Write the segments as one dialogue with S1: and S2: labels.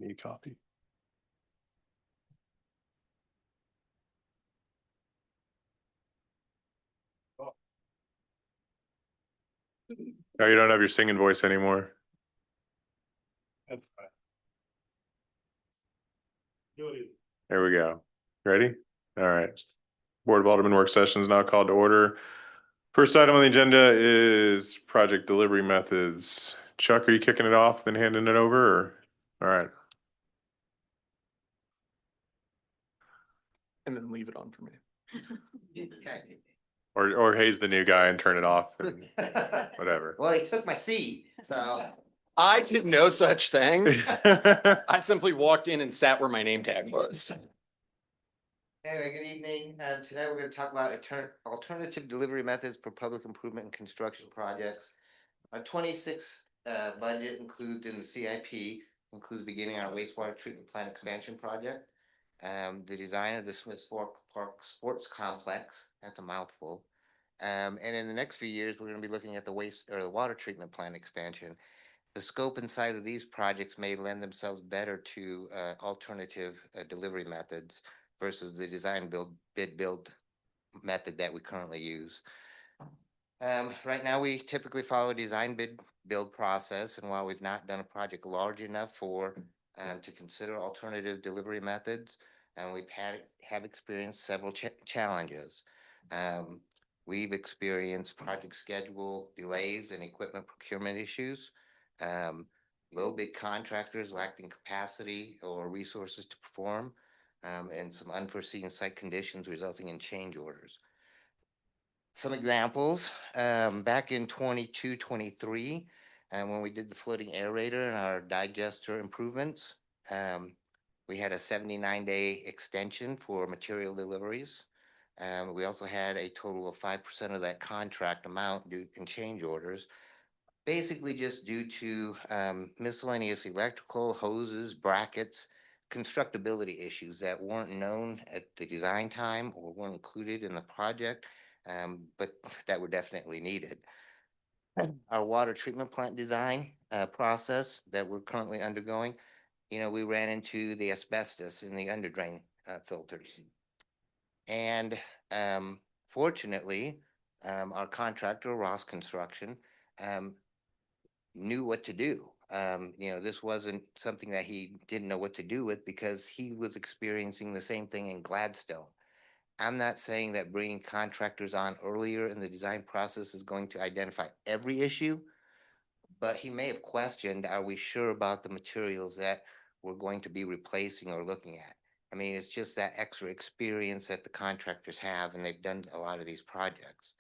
S1: Need a copy? Oh, you don't have your singing voice anymore. That's fine. There we go. Ready? All right. Board of Aldermen work session is now called to order. First item on the agenda is project delivery methods. Chuck, are you kicking it off, then handing it over, or? All right.
S2: And then leave it on for me.
S3: Okay.
S1: Or Hayes the new guy and turn it off and whatever.
S3: Well, he took my seat, so.
S2: I did no such thing. I simply walked in and sat where my name tag was.
S3: Anyway, good evening. Today we're going to talk about alternative delivery methods for public improvement and construction projects. Our 26 budget includes in the CIP includes beginning our wastewater treatment plant expansion project, the design of the Smith Fork Park Sports Complex. That's a mouthful. And in the next few years, we're going to be looking at the water treatment plant expansion. The scope and size of these projects may lend themselves better to alternative delivery methods versus the design build method that we currently use. Right now, we typically follow a design build process, and while we've not done a project large enough for to consider alternative delivery methods, and we've have experienced several challenges. We've experienced project schedule delays and equipment procurement issues. Low bid contractors lacking capacity or resources to perform, and some unforeseen site conditions resulting in change orders. Some examples, back in 22-23, when we did the floating aerator and our digester improvements, we had a 79-day extension for material deliveries. We also had a total of 5% of that contract amount due in change orders, basically just due to miscellaneous electrical, hoses, brackets, constructability issues that weren't known at the design time or weren't included in the project, but that were definitely needed. Our water treatment plant design process that we're currently undergoing, we ran into the asbestos in the underdrain filters. And fortunately, our contractor, Ross Construction, knew what to do. This wasn't something that he didn't know what to do with because he was experiencing the same thing in Gladstone. I'm not saying that bringing contractors on earlier in the design process is going to identify every issue, but he may have questioned, are we sure about the materials that we're going to be replacing or looking at? I mean, it's just that extra experience that the contractors have, and they've done a lot of these projects.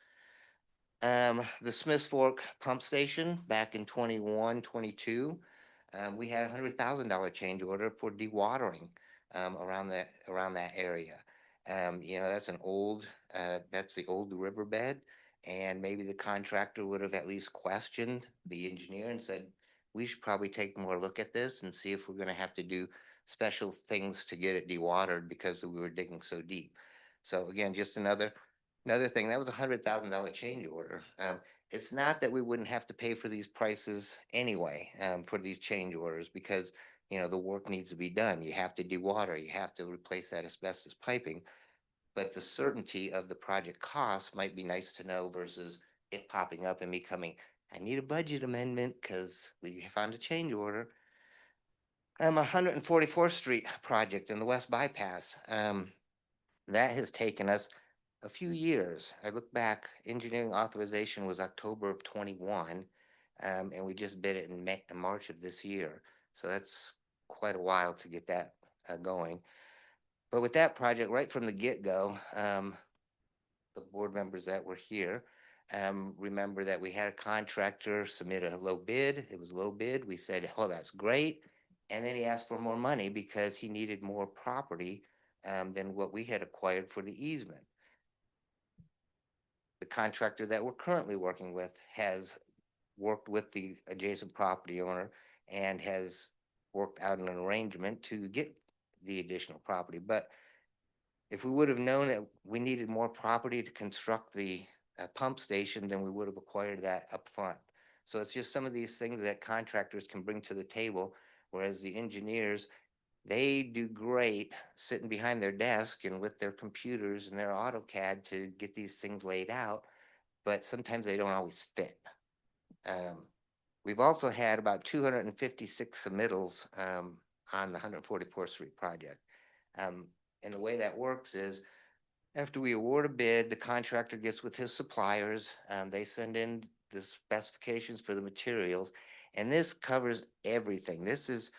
S3: The Smiths Fork pump station back in 21-22, we had $100,000 change order for dewatering around that area. That's that's the old riverbed, and maybe the contractor would have at least questioned the engineer and said, we should probably take more look at this and see if we're going to have to do special things to get it dewatered because we were digging so deep. So again, just another thing, that was $100,000 change order. It's not that we wouldn't have to pay for these prices anyway, for these change orders, because the work needs to be done. You have to dewater, you have to replace that asbestos piping, but the certainty of the project cost might be nice to know versus it popping up and me coming, I need a budget amendment because we found a change order. 144th Street project in the West Bypass. That has taken us a few years. I look back, engineering authorization was October of 21, and we just bid it in March of this year. So that's quite a while to get that going. But with that project, right from the get-go, the board members that were here remember that we had a contractor submit a low bid. It was low bid. We said, oh, that's great. And then he asked for more money because he needed more property than what we had acquired for the easement. The contractor that we're currently working with has worked with the adjacent property owner and has worked out an arrangement to get the additional property. But if we would have known that we needed more property to construct the pump station, then we would have acquired that up front. So it's just some of these things that contractors can bring to the table Whereas the engineers, they do great sitting behind their desk and with their computers and their AutoCAD to get these things laid out, but sometimes they don't always fit. We've also had about 256 submittals on the 144th Street project. And the way that works is after we award a bid, the contractor gets with his suppliers. They send in the specifications for the materials, and this covers everything. This is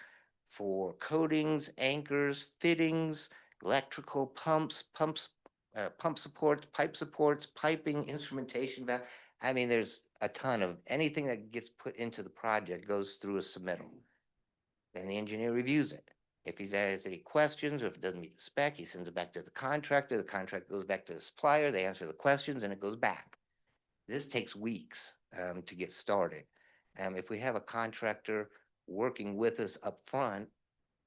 S3: for coatings, anchors, fittings, electrical pumps, pump supports, piping, instrumentation valve. I mean, there's a ton of anything that gets put into the project goes through a submittal. Then the engineer reviews it. If he has any questions or if it doesn't meet the spec, he sends it back to the contractor. The contract goes back to the supplier. They answer the questions and it goes back. This takes weeks to get started. If we have a contractor working with us up front,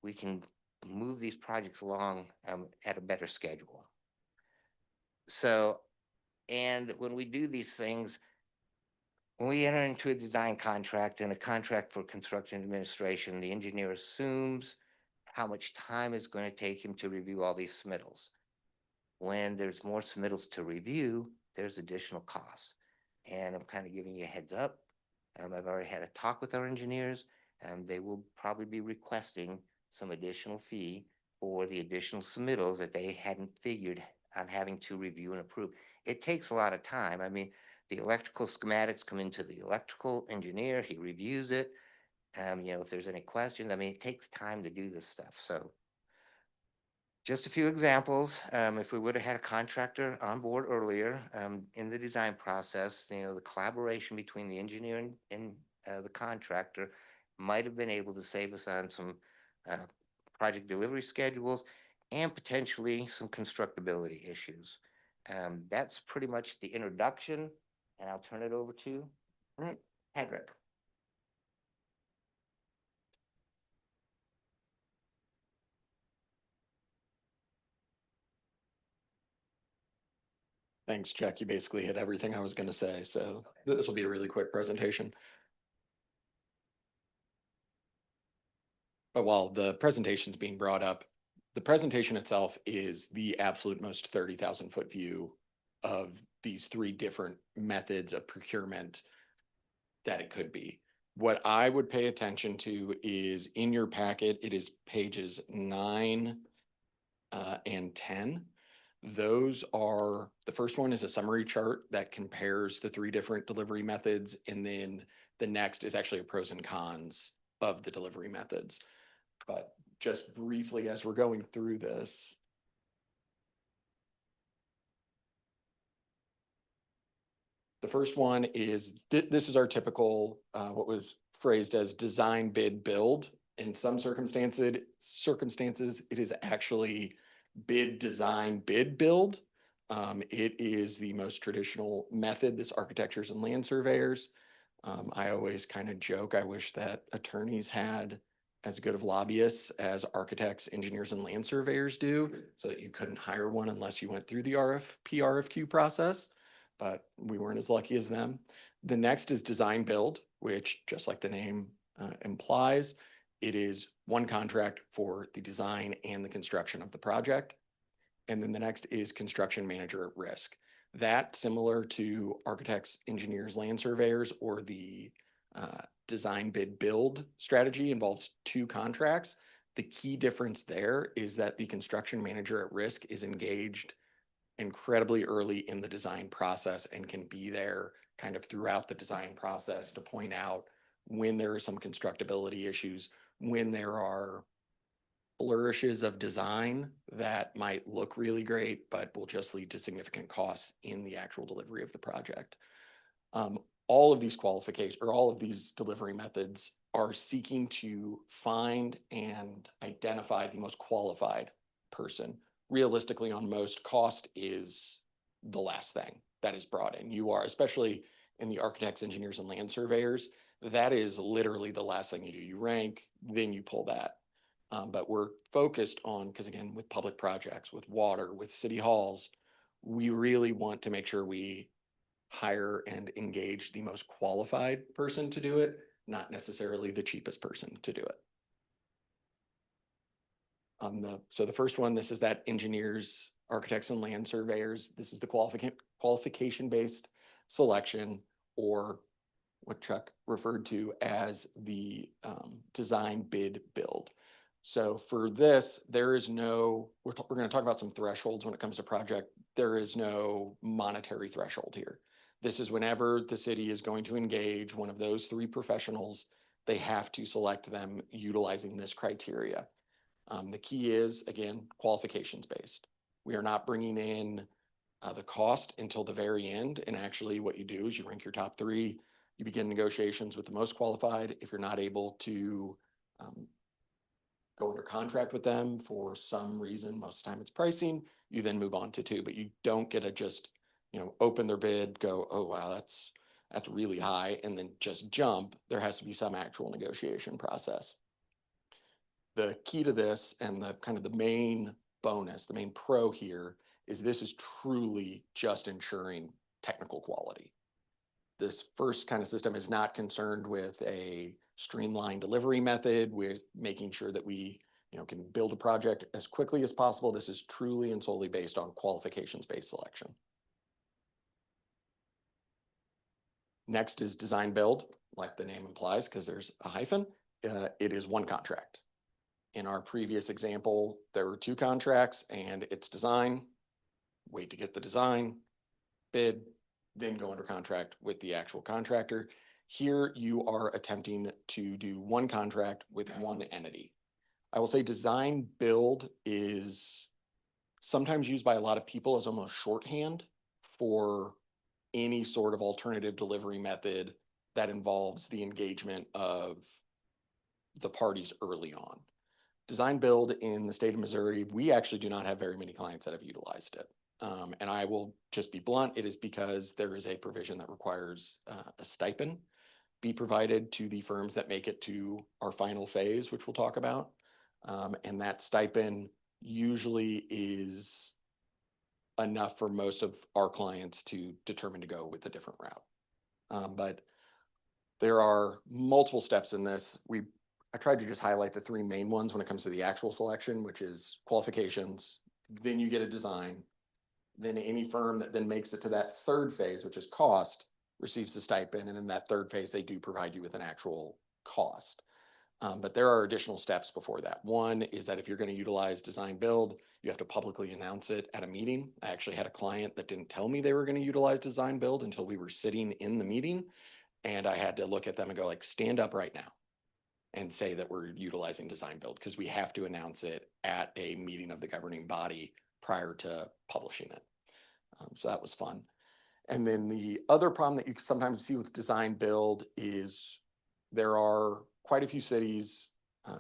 S3: we can move these projects along at a better schedule. So, and when we do these things, when we enter into a design contract and a contract for construction administration, the engineer assumes how much time it's going to take him to review all these submittals. When there's more submittals to review, there's additional costs. And I'm kind of giving you a heads up. I've already had a talk with our engineers, and they will probably be requesting some additional fee for the additional submittals that they hadn't figured on having to review and approve. It takes a lot of time. I mean, the electrical schematics come into the electrical engineer, he reviews it. If there's any questions, I mean, it takes time to do this stuff. So just a few examples. If we would have had a contractor on board earlier in the design process, the collaboration between the engineer and the contractor might have been able to save us on some project delivery schedules and potentially some constructability issues. That's pretty much the introduction, and I'll turn it over to Hedrick.
S2: Thanks, Jack. You basically hit everything I was going to say, so this will be a really quick presentation. But while the presentation's being brought up, the presentation itself is the absolute most 30,000 foot view of these three different methods of procurement that it could be. What I would pay attention to is in your packet, it is pages 9 and 10. Those are, the first one is a summary chart that compares the three different delivery methods. And then the next is actually a pros and cons of the delivery methods. But just briefly, as we're going through this, the first one is, this is our typical, what was phrased as design, bid, build. In some circumstances, it is actually bid, design, bid, build. It is the most traditional method, this architectures and land surveyors. I always kind of joke, I wish that attorneys had as good of lobbyists as architects, engineers, and land surveyors do, so that you couldn't hire one unless you went through the RFQ process, but we weren't as lucky as them. The next is design build, which just like the name implies, it is one contract for the design and the construction of the project. And then the next is construction manager at risk. That, similar to architects, engineers, land surveyors, or the design bid build strategy, involves two contracts. The key difference there is that the construction manager at risk is engaged incredibly early in the design process and can be there kind of throughout the design process to point out when there are some constructability issues, when there are flourishes of design that might look really great, but will just lead to significant costs in the actual delivery of the project. All of these qualifications, or all of these delivery methods, are seeking to find and identify the most qualified person. Realistically, on most, cost is the last thing that is brought in. You are, especially in the architects, engineers, and land surveyors, that is literally the last thing you do. You rank, then you pull that. But we're focused on, because again, with public projects, with water, with city halls, we really want to make sure we hire and engage the most qualified person to do it, not necessarily the cheapest person to do it. So the first one, this is that engineers, architects and land surveyors. This is the qualification-based selection, or what Chuck referred to as the design bid build. So for this, there is no, we're going to talk about some thresholds when it comes to project. There is no monetary threshold here. This is whenever the city is going to engage one of those three professionals, they have to select them utilizing this criteria. The key is, again, qualifications based. We are not bringing in the cost until the very end. And actually what you do is you rank your top three, you begin negotiations with the most qualified. If you're not able to go under contract with them for some reason, most of the time it's pricing, you then move on to two, but you don't get to just, open their bid, go, oh, wow, that's really high, and then just jump. There has to be some actual negotiation process. The key to this, and the kind of the main bonus, the main pro here, is this is truly just ensuring technical quality. This first kind of system is not concerned with a streamlined delivery method, with making sure that we can build a project as quickly as possible. This is truly and solely based on qualifications-based selection. Next is design build, like the name implies, because there's a hyphen. It is one contract. In our previous example, there were two contracts, and it's design, wait to get the design, bid, then go under contract with the actual contractor. Here you are attempting to do one contract with one entity. I will say design build is sometimes used by a lot of people as almost shorthand for any sort of alternative delivery method that involves the engagement of the parties early on. Design build in the state of Missouri, we actually do not have very many clients that have utilized it. And I will just be blunt, it is because there is a provision that requires a stipend be provided to the firms that make it to our final phase, which we'll talk about. And that stipend usually is enough for most of our clients to determine to go with a different route. But there are multiple steps in this. I tried to just highlight the three main ones when it comes to the actual selection, which is qualifications, then you get a design, then any firm that then makes it to that third phase, which is cost, receives the stipend, and in that third phase, they do provide you with an actual cost. But there are additional steps before that. One is that if you're going to utilize design build, you have to publicly announce it at a meeting. I actually had a client that didn't tell me they were going to utilize design build until we were sitting in the meeting, and I had to look at them and go like, stand up right now and say that we're utilizing design build, because we have to announce it at a meeting of the governing body prior to publishing it. So that was fun. And then the other problem that you sometimes see with design build is there are quite a few cities,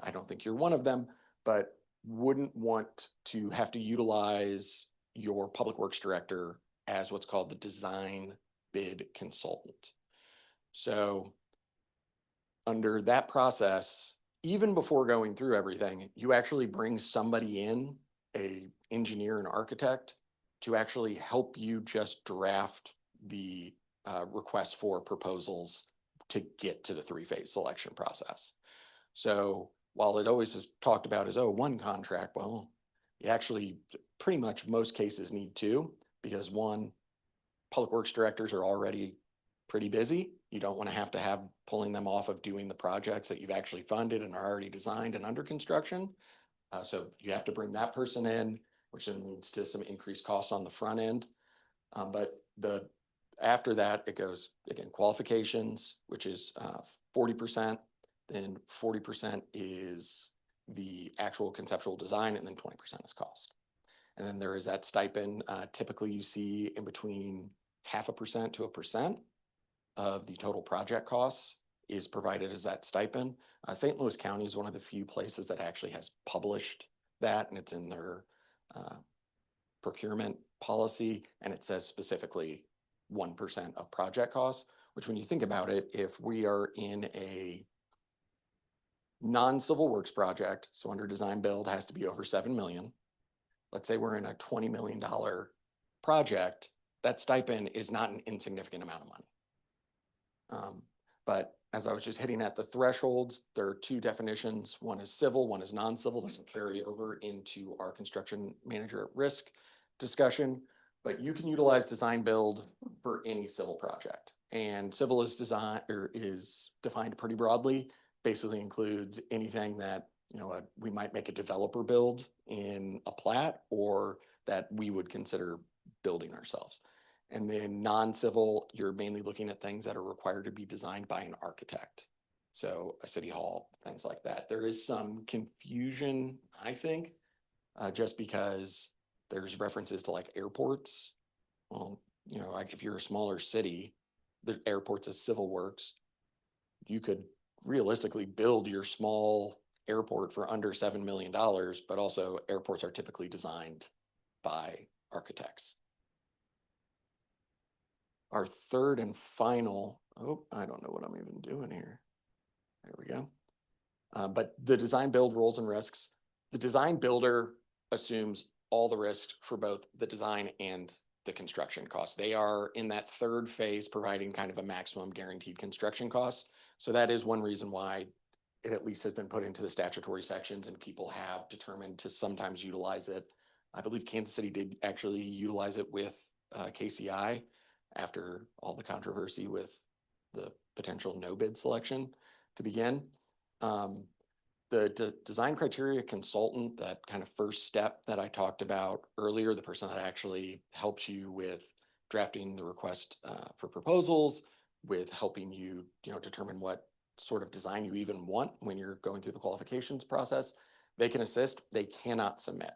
S2: I don't think you're one of them, but wouldn't want to have to utilize your public works director as what's called the design bid consultant. So under that process, even before going through everything, you actually bring somebody in, an engineer and architect, to actually help you just draft the request for proposals to get to the three-phase selection process. So while it always is talked about as, oh, one contract, well, you actually pretty much most cases need two, because one, public works directors are already pretty busy. You don't want to have pulling them off of doing the projects that you've actually funded and are already designed and under construction. So you have to bring that person in, which then leads to some increased costs on the front end. But after that, it goes, again, qualifications, which is 40%, then 40% is the actual conceptual design, and then 20% is cost. And then there is that stipend. Typically you see in between 0.5% to 1% of the total project costs is provided as that stipend. St. Louis County is one of the few places that actually has published that, and it's in their procurement policy, and it says specifically 1% of project costs, which when you think about it, if we are in a non-civil works project, so under design build has to be over 7 million. Let's say we're in a $20 million project, that stipend is not an insignificant amount of money. But as I was just hitting at the thresholds, there are two definitions. One is civil, one is non-civil. This will carry over into our construction manager at risk discussion. But you can utilize design build for any civil project. And civil is defined pretty broadly, basically includes anything that, we might make a developer build in a plat or that we would consider building ourselves. And then non-civil, you're mainly looking at things that are required to be designed by an architect. So a city hall, things like that. There is some confusion, I think, just because there's references to like airports. Well, like if you're a smaller city, the airports as civil works, you could realistically build your small airport for under $7 million, but also airports are typically designed by architects. Our third and final, I don't know what I'm even doing here. There we go. But the design build roles and risks, the design builder assumes all the risks for both the design and the construction costs. They are in that third phase providing kind of a maximum guaranteed construction cost. So that is one reason why it at least has been put into the statutory sections and people have determined to sometimes utilize it. I believe Kansas City did actually utilize it with KCI after all the controversy with the potential no bid selection to begin. The design criteria consultant, that kind of first step that I talked about earlier, the person that actually helps you with drafting the request for proposals, with helping you, determine what sort of design you even want when you're going through the qualifications process, they can assist. They cannot submit,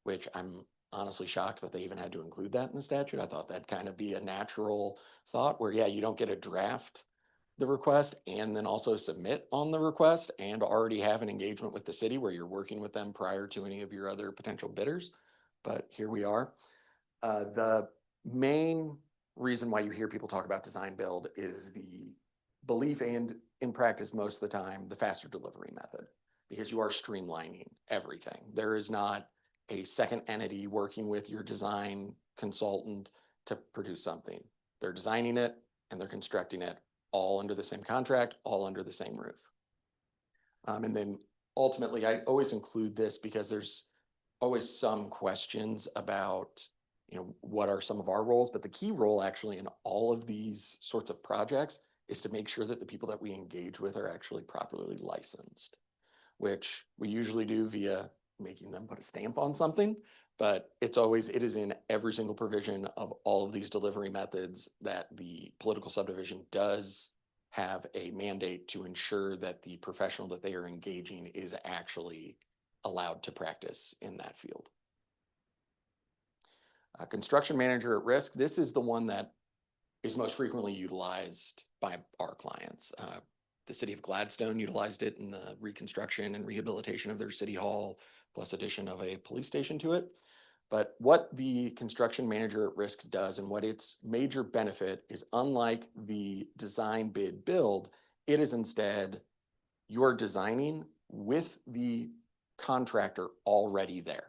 S2: which I'm honestly shocked that they even had to include that in the statute. I thought that'd kind of be a natural thought where, yeah, you don't get a draft the request and then also submit on the request and already have an engagement with the city where you're working with them prior to any of your other potential bidders. But here we are. The main reason why you hear people talk about design build is the belief, and in practice most of the time, the faster delivery method, because you are streamlining everything. There is not a second entity working with your design consultant to produce something. They're designing it and they're constructing it all under the same contract, all under the same roof. And then ultimately, I always include this because there's always some questions about, what are some of our roles, but the key role actually in all of these sorts of projects is to make sure that the people that we engage with are actually properly licensed, which we usually do via making them put a stamp on something, but it is in every single provision of all of these delivery methods that the political subdivision does have a mandate to ensure that the professional that they are engaging is actually allowed to practice in that field. Construction manager at risk, this is the one that is most frequently utilized by our clients. The city of Gladstone utilized it in the reconstruction and rehabilitation of their city hall, plus addition of a police station to it. But what the construction manager at risk does and what its major benefit is, unlike the design bid build, it is instead you're designing with the contractor already there.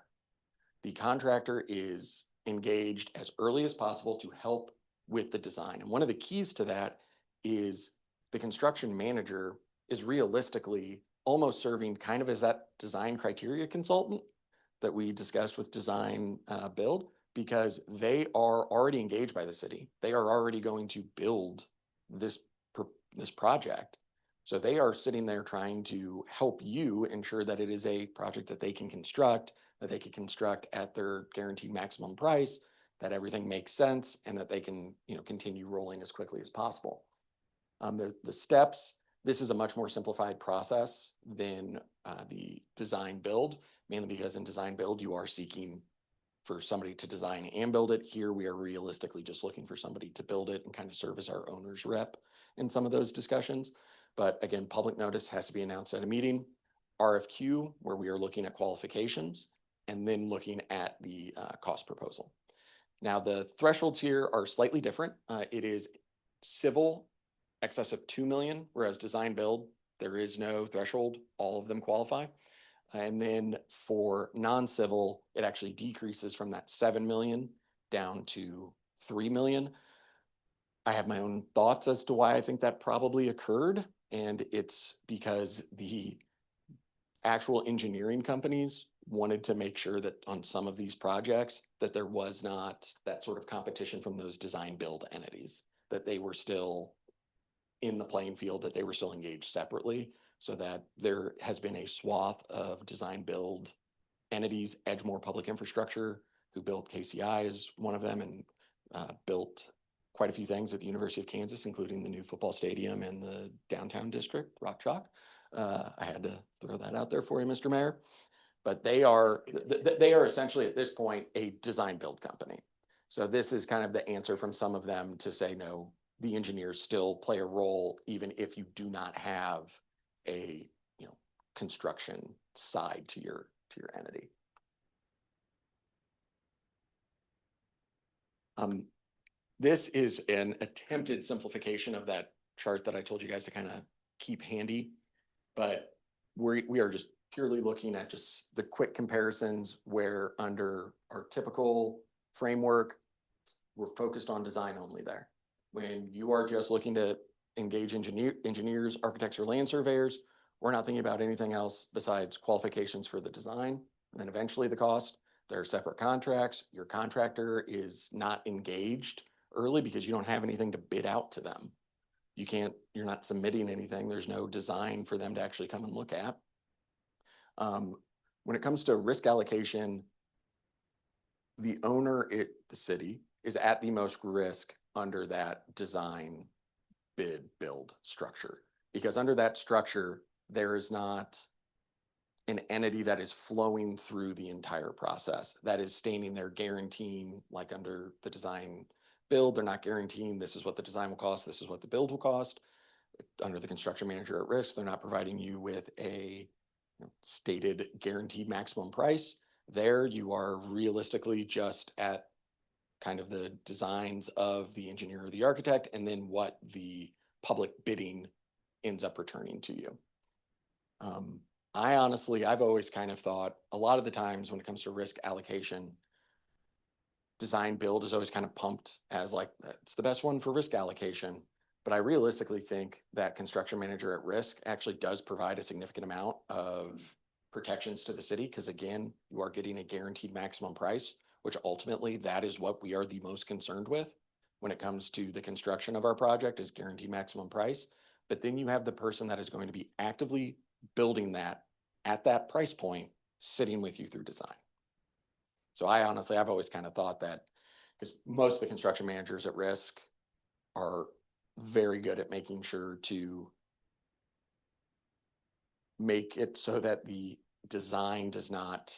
S2: The contractor is engaged as early as possible to help with the design. And one of the keys to that is the construction manager is realistically almost serving kind of as that design criteria consultant that we discussed with design build, because they are already engaged by the city. They are already going to build this project. So they are sitting there trying to help you ensure that it is a project that they can construct at their guaranteed maximum price, that everything makes sense, and that they can, continue rolling as quickly as possible. The steps, this is a much more simplified process than the design build, mainly because in design build, you are seeking for somebody to design and build it. Here, we are realistically just looking for somebody to build it and kind of serve as our owner's rep in some of those discussions. But again, public notice has to be announced at a meeting, RFQ, where we are looking at qualifications, and then looking at the cost proposal. Now, the thresholds here are slightly different. It is civil excess of 2 million, whereas design build, there is no threshold. All of them qualify. And then for non-civil, it actually decreases from that 7 million down to 3 million. I have my own thoughts as to why I think that probably occurred. And it's because the actual engineering companies wanted to make sure that on some of these projects that there was not that sort of competition from those design build entities, that they were still in the playing field, that they were still engaged separately, so that there has been a swath of design build entities. Edgemore Public Infrastructure, who built KCI, is one of them, and built quite a few things at the University of Kansas, including the new football stadium and the downtown district, Rock Chalk. I had to throw that out there for you, Mr. Mayor. But they are essentially at this point a design build company. So this is kind of the answer from some of them to say, no, the engineers still play a role even if you do not have a construction side to your entity. This is an attempted simplification of that chart that I told you guys to kind of keep handy, but we are just purely looking at just the quick comparisons where under our typical framework, we're focused on design only there. When you are just looking to engage engineers, architects, or land surveyors, we're not thinking about anything else besides qualifications for the design, and then eventually the cost. There are separate contracts. Your contractor is not engaged early because you don't have anything to bid out to them. You're not submitting anything. There's no design for them to actually come and look at. When it comes to risk allocation, the owner, the city, is at the most risk under that design bid build structure, because under that structure, there is not an entity that is flowing through the entire process that is standing there guaranteeing, like under the design build, they're not guaranteeing this is what the design will cost, this is what the build will cost. Under the construction manager at risk, they're not providing you with a stated guaranteed maximum price. There you are realistically just at kind of the designs of the engineer or the architect, and then what the public bidding ends up returning to you. I've always kind of thought a lot of the times when it comes to risk allocation, design build is always kind of pumped as like, it's the best one for risk allocation. But I realistically think that construction manager at risk actually does provide a significant amount of protections to the city, because again, you are getting a guaranteed maximum price, which ultimately that is what we are the most concerned with when it comes to the construction of our project, is guaranteed maximum price. But then you have the person that is going to be actively building that at that price point, sitting with you through design. So I've always kind of thought that, because most of the construction managers at risk are very good at making sure to make it so that the design does not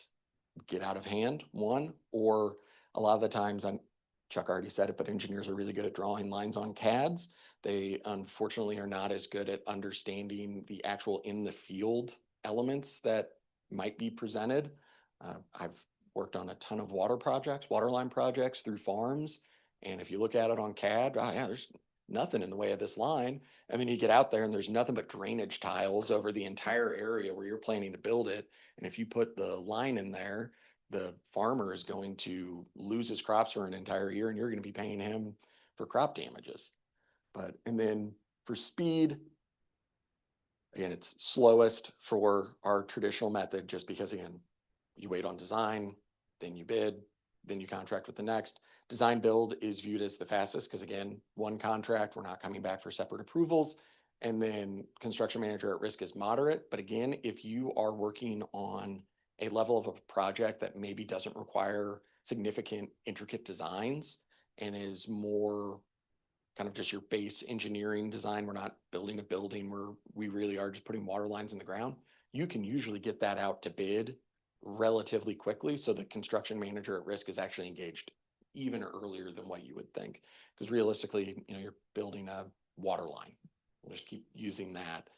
S2: get out of hand, one, or a lot of the times, Chuck already said it, but engineers are really good at drawing lines on CADs. They unfortunately are not as good at understanding the actual in the field elements that might be presented. I've worked on a ton of water line projects through farms. And if you look at it on CAD, there's nothing in the way of this line. And then you get out there and there's nothing but drainage tiles over the entire area where you're planning to build it. And if you put the line in there, the farmer is going to lose his crops for an entire year, and you're going to be paying him for crop damages. And then for speed, again, it's slowest for our traditional method, just because again, you wait on design, then you bid, then you contract with the next. Design build is viewed as the fastest because again, one contract, we're not coming back for separate approvals. And then construction manager at risk is moderate. But again, if you are working on a level of a project that maybe doesn't require significant intricate designs and is more kind of just your base engineering design, we're not building a building where we really are just putting water lines in the ground, you can usually get that out to bid relatively quickly. So the construction manager at risk is actually engaged even earlier than what you would think. Because realistically, you're building a water line. We'll just keep using that.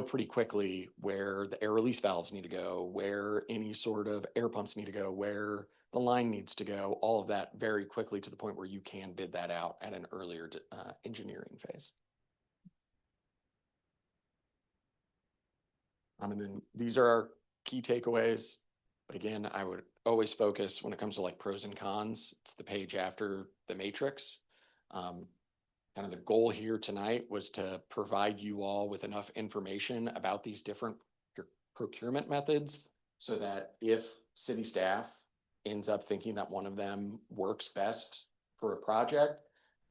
S2: Pretty quickly where the air release valves need to go, where any sort of air pumps need to go, where the line needs to go, all of that very quickly to the point where you can bid that out at an earlier engineering phase. And then these are our key takeaways. But again, I would always focus when it comes to like pros and cons, it's the page after the matrix. kind of the goal here tonight was to provide you all with enough information about these different procurement methods so that if city staff ends up thinking that one of them works best for a project,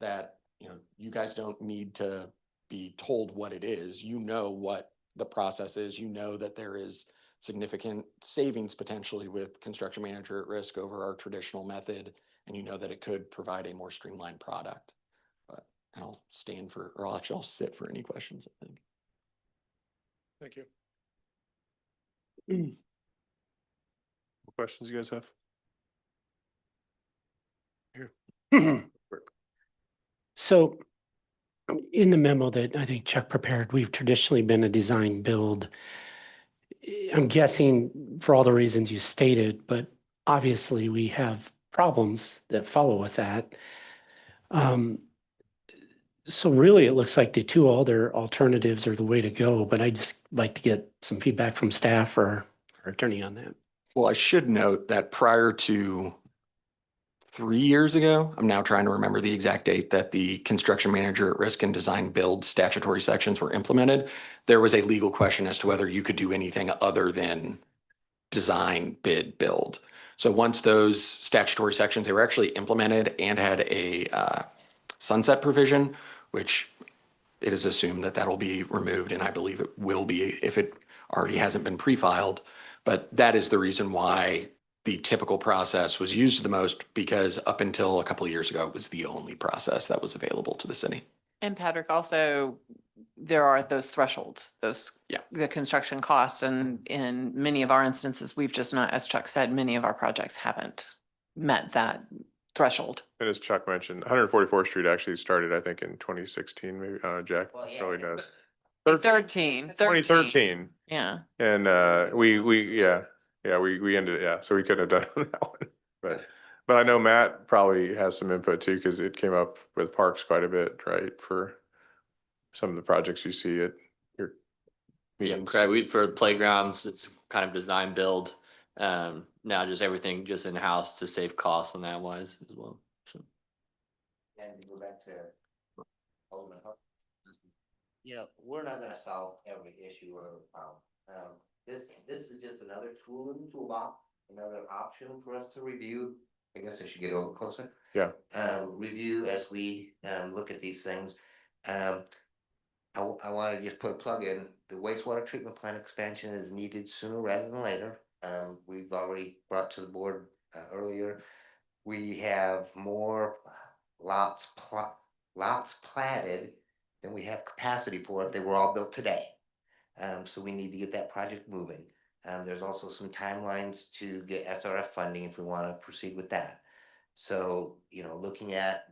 S2: that, you know, you guys don't need to be told what it is. You know what the process is. You know that there is significant savings potentially with construction manager at risk over our traditional method, and you know that it could provide a more streamlined product. But I'll stand for, or actually I'll sit for any questions, I think.
S1: Thank you. What questions you guys have? Here.
S4: So in the memo that I think Chuck prepared, we've traditionally been a design build. I'm guessing for all the reasons you stated, but obviously we have problems that follow with that. So really, it looks like the two other alternatives are the way to go, but I'd just like to get some feedback from staff or our attorney on that.
S2: Well, I should note that prior to 3 years ago, I'm now trying to remember the exact date that the construction manager at risk and design build statutory sections were implemented. There was a legal question as to whether you could do anything other than design, bid, build. So once those statutory sections, they were actually implemented and had a sunset provision, which it is assumed that that'll be removed, and I believe it will be if it already hasn't been pre-filed. But that is the reason why the typical process was used the most, because up until a couple of years ago, it was the only process that was available to the city.
S5: And Patrick, also, there are those thresholds, the construction costs, and in many of our instances, we've just not, as Chuck said, many of our projects haven't met that threshold.
S1: And as Chuck mentioned, 144th Street actually started, I think, in 2016, maybe, Jack
S3: Well, yeah.
S1: probably does.
S5: 13.
S1: 2013.
S5: Yeah.
S1: And we ended, yeah, so we couldn't have done it on that one. But I know Matt probably has some input too, because it came up with parks quite a bit, right? For some of the projects you see at your
S6: Yeah,
S1: meetings.
S6: correct. For playgrounds, it's kind of design build. Now just everything just in-house to save costs on that wise as well. So.
S3: And to go back to Alderman Huff, you know, we're not gonna solve every issue or every problem. This is just another tool in the toolbox, another option for us to review. I guess I should get over closer.
S1: Yeah.
S3: Review as we look at these things. I want to just put a plug in. The wastewater treatment plant expansion is needed sooner rather than later. We've already brought to the board earlier. We have more lots platted than we have capacity for if they were all built today. So we need to get that project moving. There's also some timelines to get SRF funding if we want to proceed with that. So, you know, looking at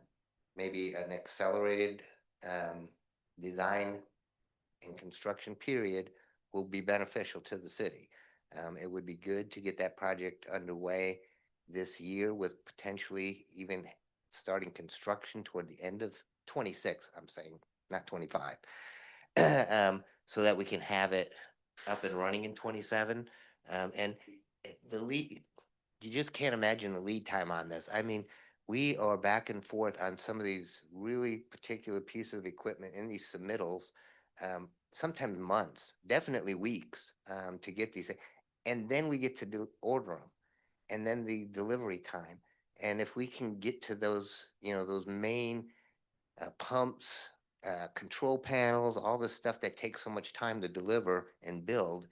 S3: maybe an accelerated design and construction period will be beneficial to the city. It would be good to get that project underway this year with potentially even starting construction toward the end of 26, I'm saying, not 25. So that we can have it up and running in 27. And the lead, you just can't imagine the lead time on this. I mean, we are back and forth on some of these really particular pieces of equipment in these submittals, sometimes months, definitely weeks, to get these. And then we get to order them, and then the delivery time. And if we can get to those, you know, those main pumps, control panels, all this stuff that takes so much time to deliver and build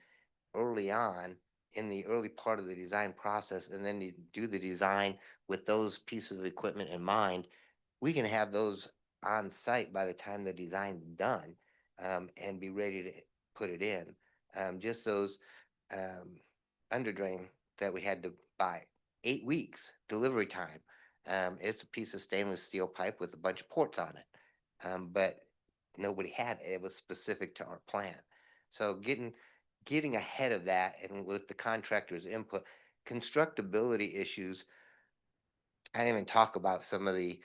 S3: early on in the early part of the design process, and then you do the design with those pieces of equipment in mind, we can have those on site by the time the design's done, and be ready to put it in. Just those under drain that we had to buy, 8 weeks delivery time. It's a piece of stainless steel pipe with a bunch of ports on it, but nobody had it. It was specific to our plant. So getting ahead of that, and with the contractor's input, constructability issues. I didn't even talk about some of the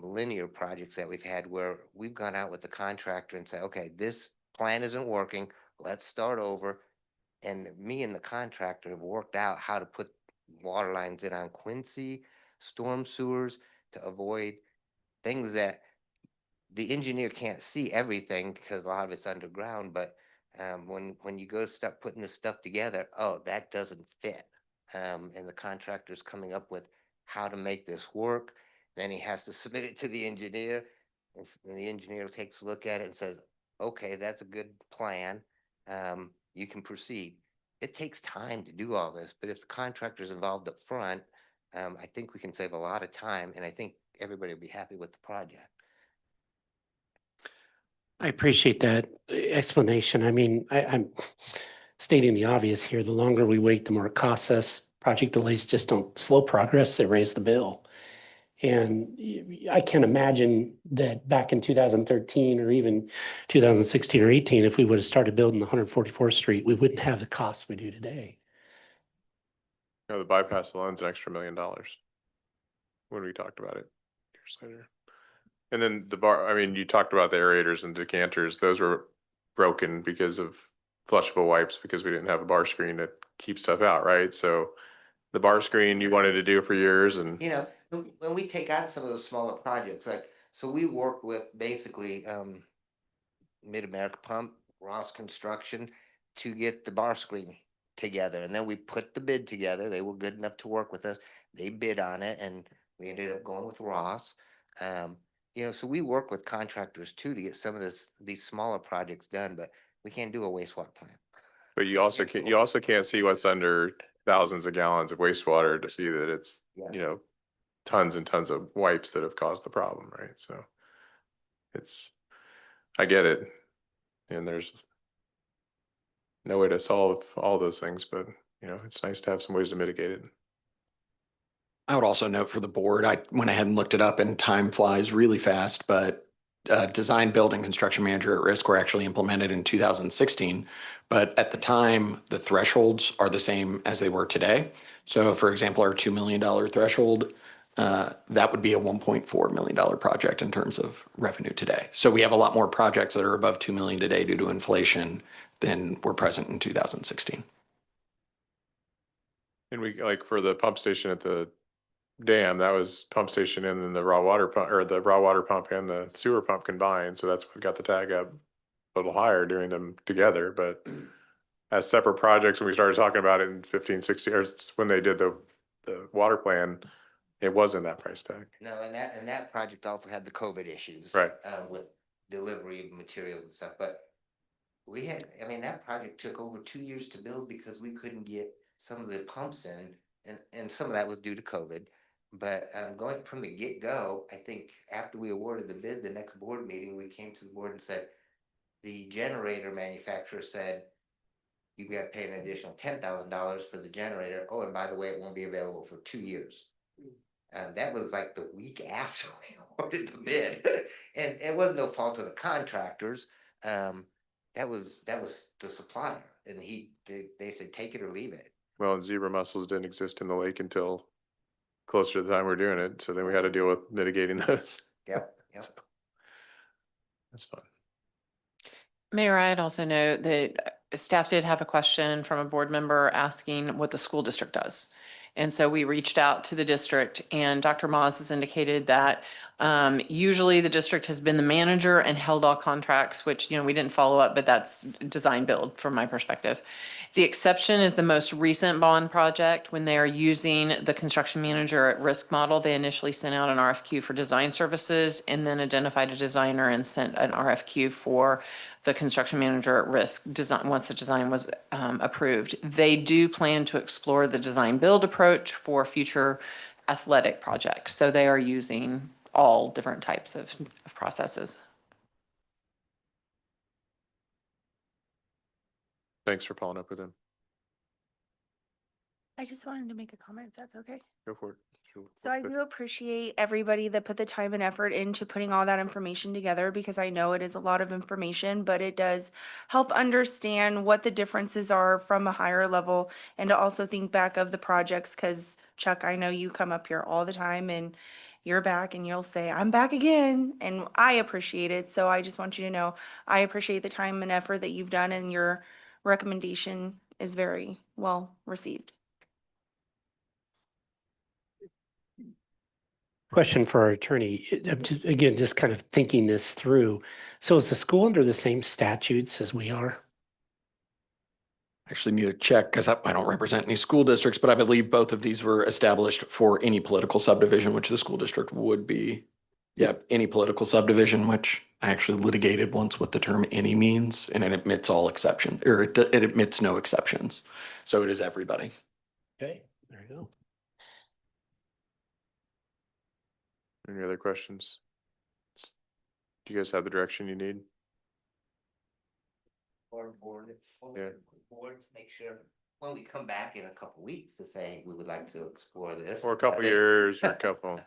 S3: linear projects that we've had where we've gone out with the contractor and say, okay, this plan isn't working. Let's start over. And me and the contractor have worked out how to put water lines in on Quincy, storm sewers, to avoid things that the engineer can't see everything because a lot of it's underground, but when you go start putting this stuff together, oh, that doesn't fit. And the contractor's coming up with how to make this work. Then he has to submit it to the engineer. And the engineer takes a look at it and says, okay, that's a good plan. You can proceed. It takes time to do all this, but if the contractor's involved up front, I think we can save a lot of time, and I think everybody will be happy with the project.
S4: I appreciate that explanation. I mean, I'm stating the obvious here. The longer we wait, the more it costs us. Project delays just don't slow progress, they raise the bill. And I can't imagine that back in 2013 or even 2016 or 18, if we would have started building the 144th Street, we wouldn't have the costs we do today.
S1: You know, the bypass alone's an extra $1 million. When we talked about it years later. And then the bar, I mean, you talked about the aerators and decanters, those were broken because of flushable wipes because we didn't have a bar screen to keep stuff out, right? So the bar screen you wanted to do for years and
S3: You know, when we take on some of those smaller projects, like, so we work with basically, Mid-America Pump, Ross Construction to get the bar screen together. And then we put the bid together. They were good enough to work with us. They bid on it and we ended up going with Ross. You know, so we work with contractors too to get some of these smaller projects done, but we can't do a wastewater plant.
S1: but you also can't see what's under thousands of gallons of wastewater to see that it's,
S3: Yeah.
S1: you know, tons and tons of wipes that have caused the problem, right? So I get it. And there's no way to solve all those things, but you know, it's nice to have some ways to mitigate it.
S2: I would also note for the board, I went ahead and looked it up and time flies really fast, but design, build, and construction manager at risk were actually implemented in 2016. But at the time, the thresholds are the same as they were today. So for example, our $2 million threshold, that would be a $1.4 million project in terms of revenue today. So we have a lot more projects that are above 2 million today due to inflation than were present in 2016.
S1: And we, like for the pump station at the dam, that was pump station and then the raw water pump, or the raw water pump and the sewer pump combined, so that's what got the tag up a little higher doing them together, but as separate projects, when we started talking about it in 15, 16, or when they did the water plan, it wasn't that price tag.
S3: No, and that project also had the COVID issues.
S1: Right.
S3: With delivery of materials and stuff, but we had, I mean, that project took over 2 years to build because we couldn't get some of the pumps in, and some of that was due to COVID. But going from the get-go, I think after we awarded the bid, the next board meeting, we came to the board and said, the generator manufacturer said, you gotta pay an additional $10,000 for the generator. Oh, and by the way, it won't be available for 2 years. That was like the week after we awarded the bid, and it wasn't no fault of the contractors. That was the supplier, and they said take it or leave it.
S1: Well, and zebra mussels didn't exist in the lake until closer to the time we we're doing it, so then we had to deal with mitigating those.
S3: Yep. Yep.
S1: So, that's fun.
S5: Mayor, I'd also note that staff did have a question from a board member asking what the school district does. And so we reached out to the district and Dr. Moss has indicated that usually the district has been the manager and held all contracts, which, you know, we didn't follow up, but that's design build from my perspective. The exception is the most recent bond project. When they are using the construction manager at risk model, they initially sent out an RFQ for design services and then identified a designer and sent an RFQ for the construction manager at risk design once the design was approved. They do plan to explore the design build approach for future athletic projects. So they are using all different types of processes.
S1: Thanks for following up with him.
S7: I just wanted to make a comment, if that's okay.
S1: Go for it. Sure.
S7: So I do appreciate everybody that put the time and effort into putting all that information together because I know it is a lot of information, but it does help understand what the differences are from a higher level and to also think back of the projects because Chuck, I know you come up here all the time and you're back and you'll say, I'm back again. And I appreciate it. So I just want you to know, I appreciate the time and effort that you've done and your recommendation is very well received.
S4: Question for our attorney. Again, just kind of thinking this through. So is the school under the same statutes as we are?
S2: Actually need to check because I don't represent any school districts, but I believe both of these were established for any political subdivision, which the school district would be. Yep, any political subdivision, which I actually litigated once what the term any means, and it admits all exception, or it admits no exceptions. So it is everybody.
S4: Okay, there you go.
S1: Any other questions? Do you guys have the direction you need?
S3: Or board,
S1: Yeah.
S3: board to make sure, when we come back in a couple weeks to say, we would like to explore this.
S1: Or a couple years, or a couple.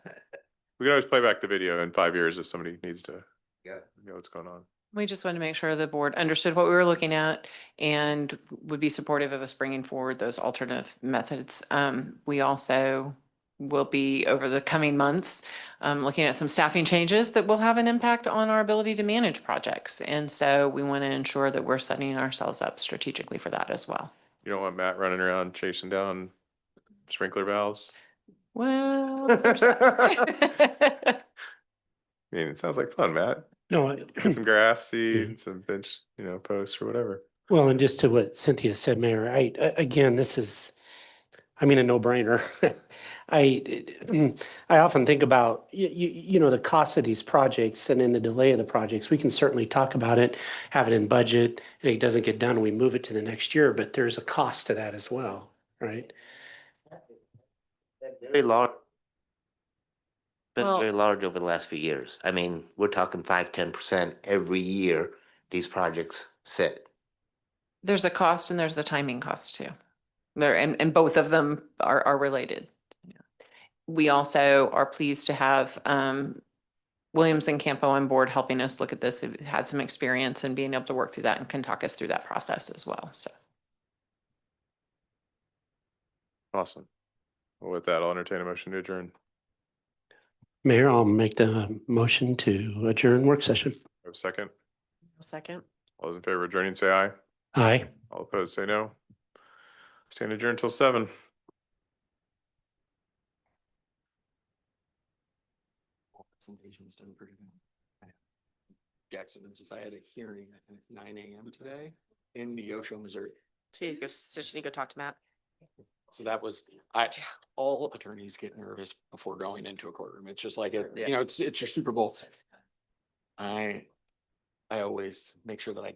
S1: We can always play back the video in 5 years if somebody needs to
S3: Yeah.
S1: know what's going on.
S5: We just wanted to make sure the board understood what we were looking at and would be supportive of us bringing forward those alternative methods. We also will be, over the coming months, looking at some staffing changes that will have an impact on our ability to manage projects. And so we want to ensure that we're setting ourselves up strategically for that as well.
S1: You don't want Matt running around chasing down sprinkler valves?
S5: Well, there's that.
S1: I mean, it sounds like fun, Matt.
S4: No,
S1: Get some grass seed, some bench, posts or whatever.
S4: well, and just to what Cynthia said, Mayor, again, this is, I mean, a no-brainer. I often think about, the cost of these projects and in the delay of the projects. We can certainly talk about it, have it in budget, and it doesn't get done, we move it to the next year, but there's a cost to that as well, right?
S3: Very large. Been
S5: Well-
S3: very large over the last few years. I mean, we're talking 5-10% every year these projects sit.
S5: There's a cost and there's the timing cost too. And both of them are related. We also are pleased to have Williams and Campo on board helping us look at this. They've had some experience in being able to work through that and can talk us through that process as well. So
S1: Awesome. Well, with that, I'll entertain a motion to adjourn.
S4: Mayor, I'll make the motion to adjourn work session.
S1: Have a second.
S5: second.
S1: All those in favor of adjourning, say aye.
S4: Aye.
S1: All opposed, say no. Stand adjourned till 7.
S2: Presentation's done pretty good. Jackson, since I had a hearing at 9 a.m. today in Neosho, Missouri.
S8: So you need to go talk to Matt.
S2: So that was, all attorneys get nervous before going into a courtroom. It's just like,
S8: Yeah.
S2: it's your Super Bowl. I always make sure that I